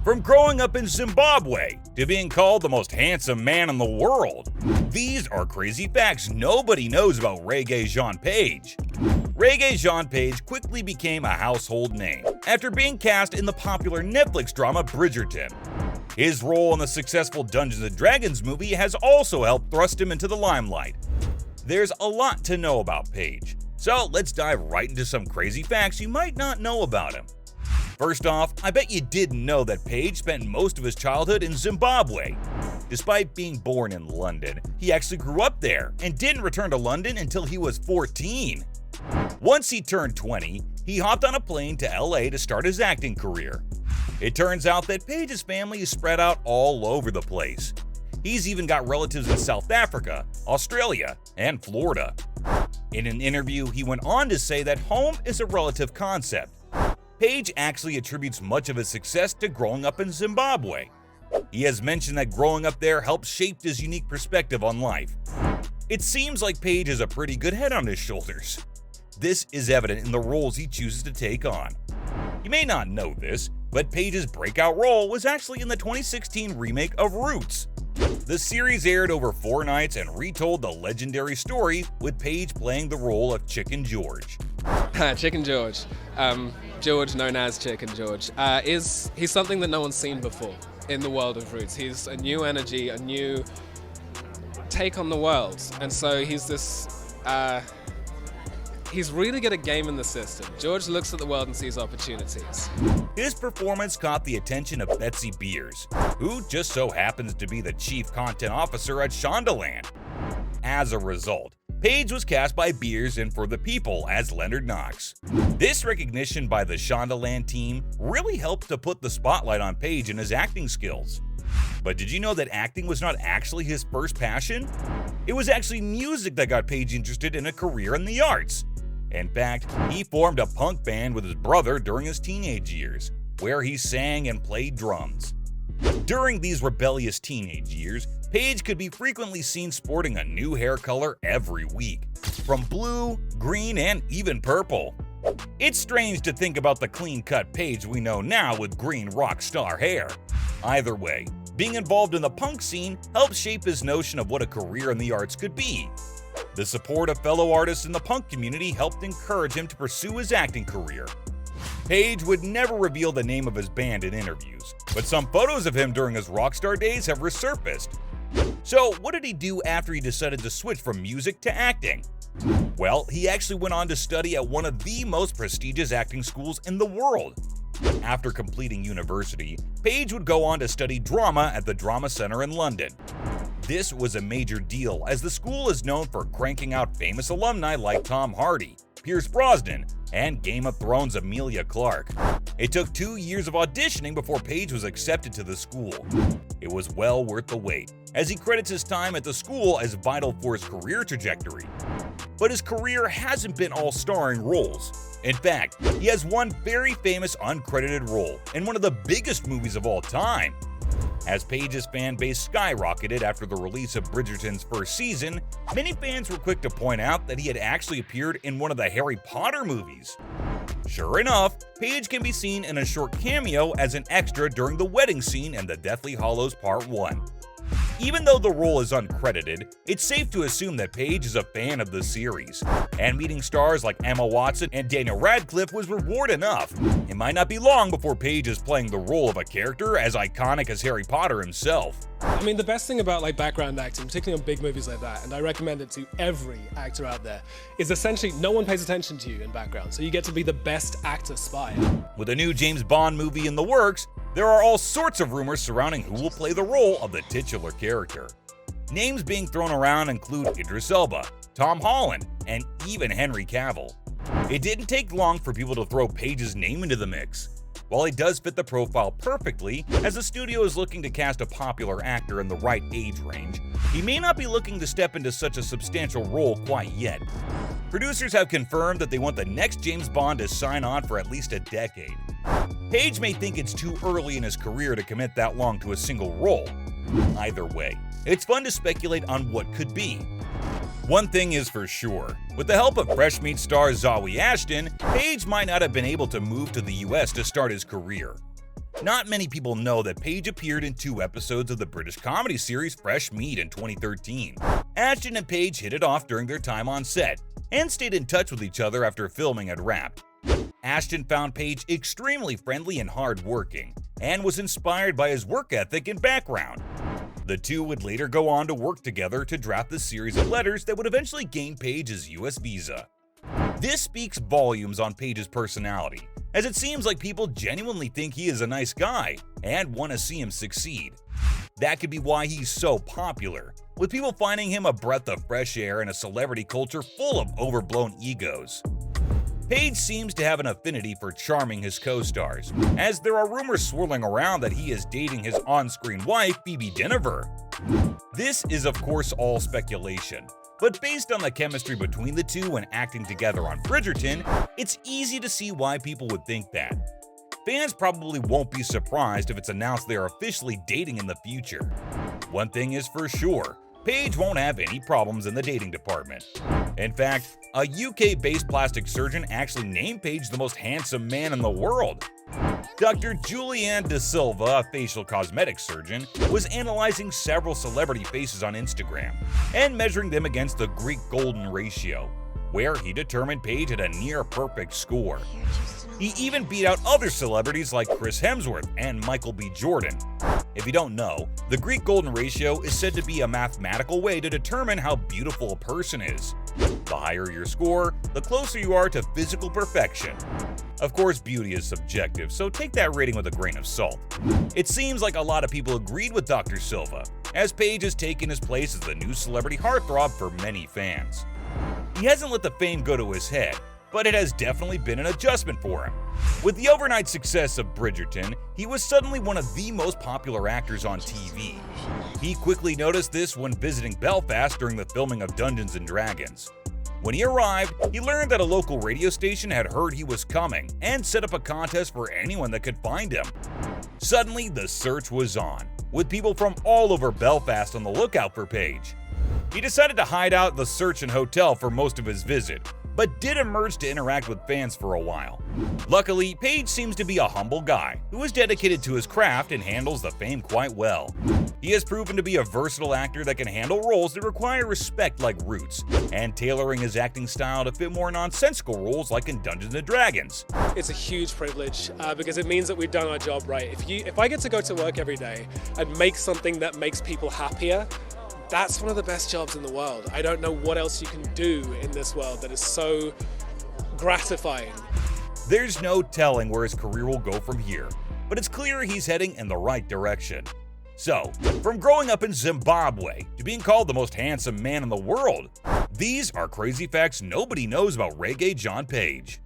From growing up in Zimbabwe to being called the most handsome man in the world. These are crazy facts nobody knows about Rege-Jean Page. Rege-Jean Page quickly became a household name after being cast in the popular Netflix drama Bridgerton. His role in the successful Dungeons & Dragons movie has also helped thrust him into the limelight. There's a lot to know about Page, so let's dive right into some crazy facts you might not know about him. First off, I bet you didn't know that Page spent most of his childhood in Zimbabwe. Despite being born in London, he actually grew up there and didn't return to London until he was 14. Once he turned 20, he hopped on a plane to LA to start his acting career. It turns out that Page's family is spread out all over the place. He's even got relatives in South Africa, Australia, and Florida. In an interview, he went on to say that home is a relative concept. Page actually attributes much of his success to growing up in Zimbabwe. He has mentioned that growing up there helped shape his unique perspective on life. It seems like Page has a pretty good head on his shoulders. This is evident in the roles he chooses to take on. You may not know this, but Page's breakout role was actually in the 2016 remake of Roots. The series aired over 4 nights and retold the legendary story, with Page playing the role of Chicken George. Chicken George, George known as Chicken George, he's something that no one's seen before in the world of Roots. He's a new energy, a new take on the world, and so he's this, he's really good at gaming the system. George looks at the world and sees opportunities. His performance caught the attention of Betsy Beers, who just so happens to be the chief content officer at Shondaland. As a result, Page was cast by Beers and For the People as Leonard Knox. This recognition by the Shondaland team really helped to put the spotlight on Page and his acting skills. But did you know that acting was not actually his first passion? It was actually music that got Page interested in a career in the arts. In fact, he formed a punk band with his brother during his teenage years, where he sang and played drums. During these rebellious teenage years, Page could be frequently seen sporting a new hair color every week, from blue, green, and even purple. It's strange to think about the clean-cut Page we know now with green rock star hair. Either way, being involved in the punk scene helped shape his notion of what a career in the arts could be. The support of fellow artists in the punk community helped encourage him to pursue his acting career. Page would never reveal the name of his band in interviews, but some photos of him during his rockstar days have resurfaced. So, what did he do after he decided to switch from music to acting? Well, he actually went on to study at one of the most prestigious acting schools in the world. After completing university, Page would go on to study drama at the Drama Centre in London. This was a major deal, as the school is known for cranking out famous alumni like Tom Hardy, Pierce Brosnan, and Game of Thrones' Emilia Clarke. It took 2 years of auditioning before Page was accepted to the school. It was well worth the wait, as he credits his time at the school as vital for his career trajectory. But his career hasn't been all starring roles. In fact, he has one very famous uncredited role in one of the biggest movies of all time. As Page's fan base skyrocketed after the release of Bridgerton's first season, many fans were quick to point out that he had actually appeared in one of the Harry Potter movies. Sure enough, Page can be seen in a short cameo as an extra during the wedding scene in The Deathly Hallows Part 1. Even though the role is uncredited, it's safe to assume that Page is a fan of the series, and meeting stars like Emma Watson and Daniel Radcliffe was reward enough. It might not be long before Page is playing the role of a character as iconic as Harry Potter himself. I mean, the best thing about background acting, particularly on big movies like that, and I recommend it to every actor out there, is essentially no one pays attention to you in background, so you get to be the best actor spy. With a new James Bond movie in the works, there are all sorts of rumors surrounding who will play the role of the titular character. Names being thrown around include Idris Elba, Tom Holland, and even Henry Cavill. It didn't take long for people to throw Page's name into the mix. While he does fit the profile perfectly, as the studio is looking to cast a popular actor in the right age range, he may not be looking to step into such a substantial role quite yet. Producers have confirmed that they want the next James Bond to sign on for at least a decade. Page may think it's too early in his career to commit that long to a single role. Either way, it's fun to speculate on what could be. One thing is for sure, with the help of Fresh Meat star Zawe Ashton, Page might not have been able to move to the US to start his career. Not many people know that Paige appeared in 2 episodes of the British comedy series Fresh Meat in 2013. Ashton and Paige hit it off during their time on set, and stayed in touch with each other after filming had wrapped. Ashton found Paige extremely friendly and hardworking, and was inspired by his work ethic and background. The two would later go on to work together to draft the series of letters that would eventually gain Paige his US visa. This speaks volumes on Paige's personality, as it seems like people genuinely think he is a nice guy and want to see him succeed. That could be why he's so popular, with people finding him a breath of fresh air in a celebrity culture full of overblown egos. Paige seems to have an affinity for charming his co-stars, as there are rumors swirling around that he is dating his on-screen wife, Phoebe Dynevor. This is of course all speculation, but based on the chemistry between the two when acting together on Bridgerton, it's easy to see why people would think that. Fans probably won't be surprised if it's announced they are officially dating in the future. One thing is for sure, Paige won't have any problems in the dating department. In fact, a UK-based plastic surgeon actually named Paige the most handsome man in the world. Dr. Julianne De Silva, a facial cosmetic surgeon, was analyzing several celebrity faces on Instagram and measuring them against the Greek golden ratio, where he determined Paige had a near-perfect score. He even beat out other celebrities like Chris Hemsworth and Michael B. Jordan. If you don't know, the Greek golden ratio is said to be a mathematical way to determine how beautiful a person is. The higher your score, the closer you are to physical perfection. Of course, beauty is subjective, so take that rating with a grain of salt. It seems like a lot of people agreed with Dr. Silva, as Paige has taken his place as the new celebrity heartthrob for many fans. He hasn't let the fame go to his head, but it has definitely been an adjustment for him. With the overnight success of Bridgerton, he was suddenly one of the most popular actors on TV. He quickly noticed this when visiting Belfast during the filming of Dungeons & Dragons. When he arrived, he learned that a local radio station had heard he was coming and set up a contest for anyone that could find him. Suddenly, the search was on, with people from all over Belfast on the lookout for Paige. He decided to hide out at the Search and Hotel for most of his visit, but did emerge to interact with fans for a while. Luckily, Paige seems to be a humble guy who is dedicated to his craft and handles the fame quite well. He has proven to be a versatile actor that can handle roles that require respect like Roots, and tailoring his acting style to fit more nonsensical roles like in Dungeons & Dragons. It's a huge privilege because it means that we've done our job right. If I get to go to work every day and make something that makes people happier, that's one of the best jobs in the world. I don't know what else you can do in this world that is so gratifying. There's no telling where his career will go from here, but it's clear he's heading in the right direction. So, from growing up in Zimbabwe to being called the most handsome man in the world, these are crazy facts nobody knows about Rege-Jean Page.